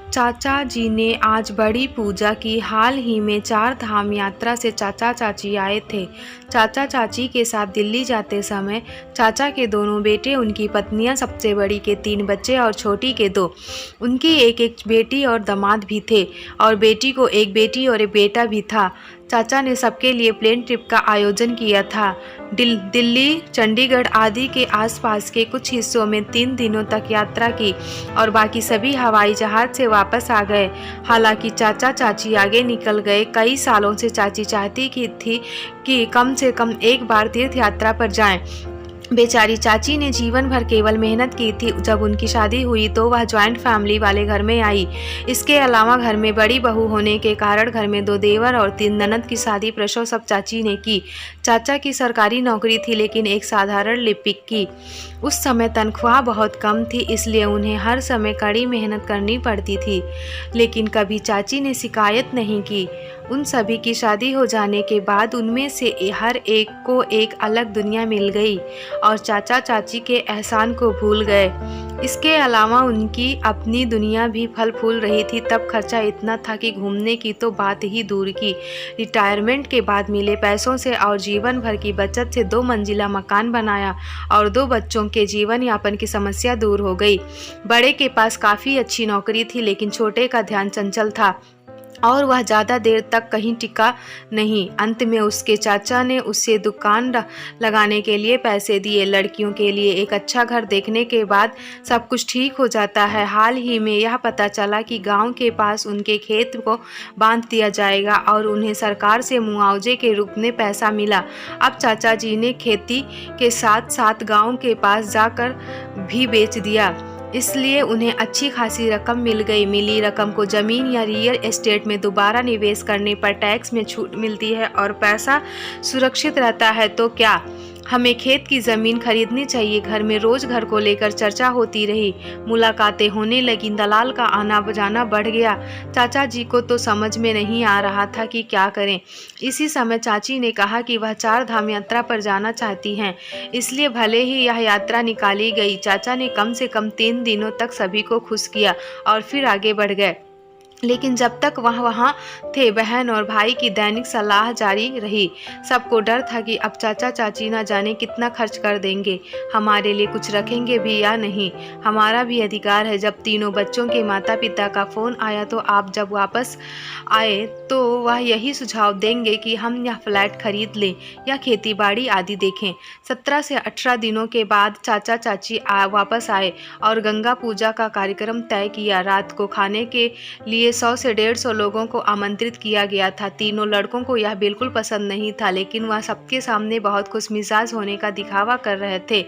चाचा जी ने आज बड़ी पूजा की। हाल ही में 4 धाम यात्रा से चाचा चाची आए थे। चाचा चाची के साथ दिल्ली जाते समय चाचा के दोनों बेटे, उनकी पत्नियां, सबसे बड़ी के 3 बच्चे और छोटी के 2, उनकी एक बेटी और दामाद भी थे और बेटी को एक बेटी और एक बेटा भी था। चाचा ने सबके लिए प्लेन ट्रिप का आयोजन किया था। दिल्ली, चंडीगढ़ आदि के आसपास के कुछ हिस्सों में 3 दिनों तक यात्रा की और बाकी सभी हवाई जहाज से वापस आ गए। हालांकि चाचा चाची आगे निकल गए। कई सालों से चाची चाहती थी कि कम से कम एक बार तीर्थ यात्रा पर जाएं। बेचारी चाची ने जीवन भर केवल मेहनत की थी। जब उनकी शादी हुई तो वह जॉइंट फैमिली वाले घर में आई। इसके अलावा घर में बड़ी बहू होने के कारण घर में 2 देवर और 3 ननद की शादी प्रसव सब चाची ने की। चाचा की सरकारी नौकरी थी, लेकिन एक साधारण लिपिक की। उस समय तनख्वाह बहुत कम थी, इसलिए उन्हें हर समय कड़ी मेहनत करनी पड़ती थी। लेकिन कभी चाची ने शिकायत नहीं की। उन सभी की शादी हो जाने के बाद उनमें से हर एक को एक अलग दुनिया मिल गई और चाचा चाची के एहसान को भूल गए। इसके अलावा उनकी अपनी दुनिया भी फल फूल रही थी। तब खर्चा इतना था कि घूमने की तो बात ही दूर की। रिटायरमेंट के बाद मिले पैसों से और जीवन भर की बचत से 2 मंजिला मकान बनाया और 2 बच्चों के जीवन यापन की समस्या दूर हो गई। बड़े के पास काफ़ी अच्छी नौकरी थी, लेकिन छोटे का ध्यान चंचल था और वह ज़्यादा देर तक कहीं टिका नहीं। अंत में उसके चाचा ने उसे दुकान लगाने के लिए पैसे दिए। लड़कियों के लिए एक अच्छा घर देखने के बाद सब कुछ ठीक हो जाता है। हाल ही में यह पता चला कि गांव के पास उनके खेत को बांध दिया जाएगा और उन्हें सरकार से मुआवजे के रूप में पैसा मिला। अब चाचा जी ने खेती के साथ साथ गाँव के पास जाकर भी बेच दिया, इसलिए उन्हें अच्छी खासी रकम मिल गई। मिली रकम को जमीन या रियल एस्टेट में दोबारा निवेश करने पर टैक्स में छूट मिलती है और पैसा सुरक्षित रहता है। तो क्या हमें खेत की ज़मीन खरीदनी चाहिए? घर में रोज़ घर को लेकर चर्चा होती रही। मुलाकातें होने लगी। दलाल का आना जाना बढ़ गया। चाचा जी को तो समझ में नहीं आ रहा था कि क्या करें। इसी समय चाची ने कहा कि वह 4 धाम यात्रा पर जाना चाहती हैं, इसलिए भले ही यह यात्रा निकाली गई। चाचा ने कम से कम 3 दिनों तक सभी को खुश किया और फिर आगे बढ़ गए। लेकिन जब तक वह वहाँ थे, बहन और भाई की दैनिक सलाह जारी रही। सबको डर था कि अब चाचा चाची न जाने कितना खर्च कर देंगे, हमारे लिए कुछ रखेंगे भी या नहीं। हमारा भी अधिकार है। जब तीनों बच्चों के माता पिता का फ़ोन आया तो आप जब वापस आए तो वह यही सुझाव देंगे कि हम यह फ्लैट खरीद लें या खेती बाड़ी आदि देखें। 17 से 18 दिनों के बाद चाचा चाची वापस आए और गंगा पूजा का कार्यक्रम तय किया। रात को खाने के लिए 100 से 150 लोगों को आमंत्रित किया गया था। तीनों लड़कों को यह बिल्कुल पसंद नहीं था, लेकिन वह सबके सामने बहुत खुशमिजाज होने का दिखावा कर रहे थे।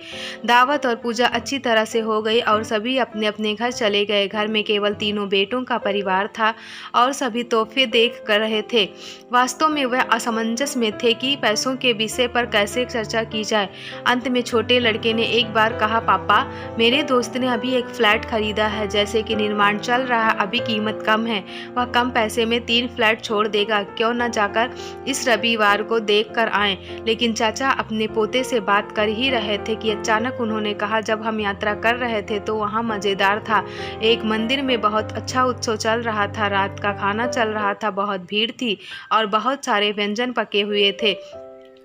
दावत और पूजा अच्छी तरह से हो गई और सभी अपने अपने घर चले गए। घर में केवल तीनों बेटों का परिवार था और सभी तोहफे देख कर रहे थे। वास्तव में वह असमंजस में थे कि पैसों के विषय पर कैसे चर्चा की जाए। अंत में छोटे लड़के ने एक बार कहा, पापा, मेरे दोस्त ने अभी एक फ्लैट खरीदा है। जैसे कि निर्माण चल रहा है, अभी कीमत कम है। वह कम पैसे में 3 फ्लैट छोड़ देगा। क्यों न जाकर इस रविवार को देख कर आएं। लेकिन चाचा अपने पोते से बात कर ही रहे थे कि अचानक उन्होंने कहा, जब हम यात्रा कर रहे थे तो वहाँ मज़ेदार था। एक मंदिर में बहुत अच्छा उत्सव चल रहा था। रात का खाना चल रहा था। बहुत भीड़ थी और बहुत सारे व्यंजन पके हुए थे।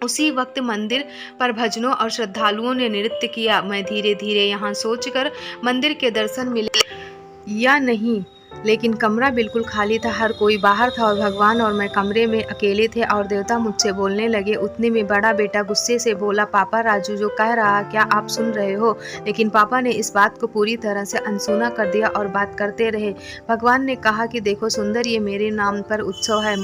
उसी वक्त मंदिर पर भजनों और श्रद्धालुओं ने नृत्य किया। मैं धीरे धीरे यहाँ सोचकर मंदिर के दर्शन मिले या नहीं, लेकिन कमरा बिल्कुल खाली था। हर कोई बाहर था और भगवान और मैं कमरे में अकेले थे और देवता मुझसे बोलने लगे। उतने में बड़ा बेटा गुस्से से बोला, पापा, राजू जो कह रहा क्या आप सुन रहे हो? लेकिन पापा ने इस बात को पूरी तरह से अनसुना कर दिया और बात करते रहे। भगवान ने कहा कि देखो सुंदर, ये मेरे नाम पर उत्सव है,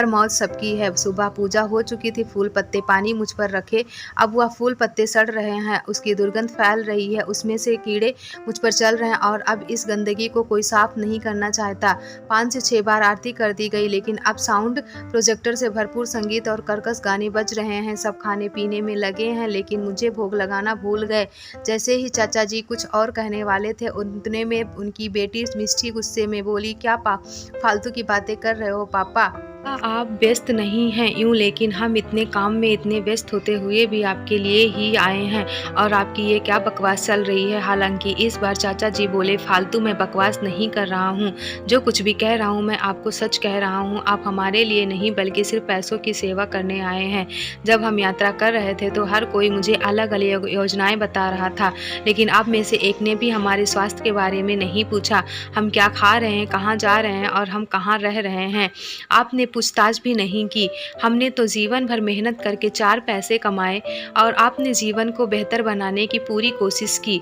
मौज सबकी है। सुबह पूजा हो चुकी थी। फूल पत्ते पानी मुझ पर रखे। अब वह फूल पत्ते सड़ रहे हैं, उसकी दुर्गंध फैल रही है, उसमें से कीड़े मुझ पर चल रहे हैं और अब इस गंदगी को कोई साफ नहीं करना चाहता। 5 से 6 बार आरती कर दी गई, लेकिन अब साउंड प्रोजेक्टर से भरपूर संगीत और कर्कश गाने बज रहे हैं। सब खाने पीने में लगे हैं, लेकिन मुझे भोग लगाना भूल गए। जैसे ही चाचा जी कुछ और कहने वाले थे, उतने में उनकी बेटी मिष्टी गुस्से में बोली, क्या फालतू की बातें कर रहे हो पापा? आप व्यस्त नहीं हैं यूँ, लेकिन हम इतने काम में इतने व्यस्त होते हुए भी आपके लिए ही आए हैं और आपकी ये क्या बकवास चल रही है। हालाँकि इस बार चाचा जी बोले, फालतू में बकवास नहीं कर रहा हूँ, जो कुछ भी कह रहा हूँ मैं आपको सच कह रहा हूँ। आप हमारे लिए नहीं बल्कि सिर्फ़ पैसों की सेवा करने आए हैं। जब हम यात्रा कर रहे थे तो हर कोई मुझे अलग-अलग योजनाएँ बता रहा था, लेकिन आप में से एक ने भी हमारे स्वास्थ्य के बारे में नहीं पूछा। हम क्या खा रहे हैं, कहाँ जा रहे हैं और हम कहाँ रह रहे हैं, आपने पूछताछ भी नहीं की। हमने तो जीवन भर मेहनत करके 4 पैसे कमाए और आपने जीवन को बेहतर बनाने की पूरी कोशिश की।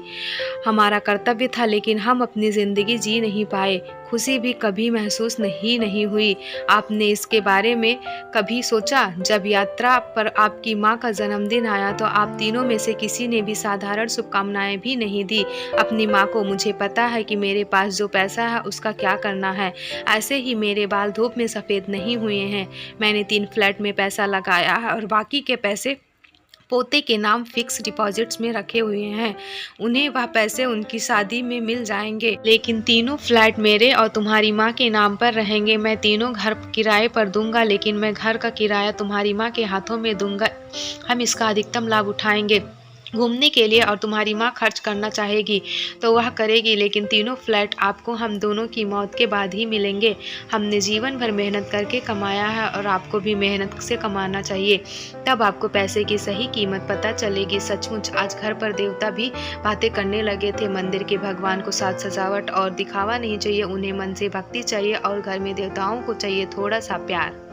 हमारा कर्तव्य था, लेकिन हम अपनी ज़िंदगी जी नहीं पाए। खुशी भी कभी महसूस नहीं हुई। आपने इसके बारे में कभी सोचा? जब यात्रा पर आपकी माँ का जन्मदिन आया तो आप तीनों में से किसी ने भी साधारण शुभकामनाएँ भी नहीं दी अपनी माँ को। मुझे पता है कि मेरे पास जो पैसा है उसका क्या करना है। ऐसे ही मेरे बाल धूप में सफ़ेद नहीं हुए हैं। मैंने 3 फ्लैट में पैसा लगाया है और बाकी के पैसे पोते के नाम फिक्स डिपॉजिट्स में रखे हुए हैं। उन्हें वह पैसे उनकी शादी में मिल जाएंगे, लेकिन तीनों फ्लैट मेरे और तुम्हारी माँ के नाम पर रहेंगे। मैं तीनों घर किराए पर दूंगा, लेकिन मैं घर का किराया तुम्हारी माँ के हाथों में दूंगा। हम इसका अधिकतम लाभ उठाएंगे। घूमने के लिए और तुम्हारी माँ खर्च करना चाहेगी तो वह करेगी, लेकिन तीनों फ्लैट आपको हम दोनों की मौत के बाद ही मिलेंगे। हमने जीवन भर मेहनत करके कमाया है और आपको भी मेहनत से कमाना चाहिए, तब आपको पैसे की सही कीमत पता चलेगी। सचमुच आज घर पर देवता भी बातें करने लगे थे। मंदिर के भगवान को साज सजावट और दिखावा नहीं चाहिए, उन्हें मन से भक्ति चाहिए और घर में देवताओं को चाहिए थोड़ा सा प्यार।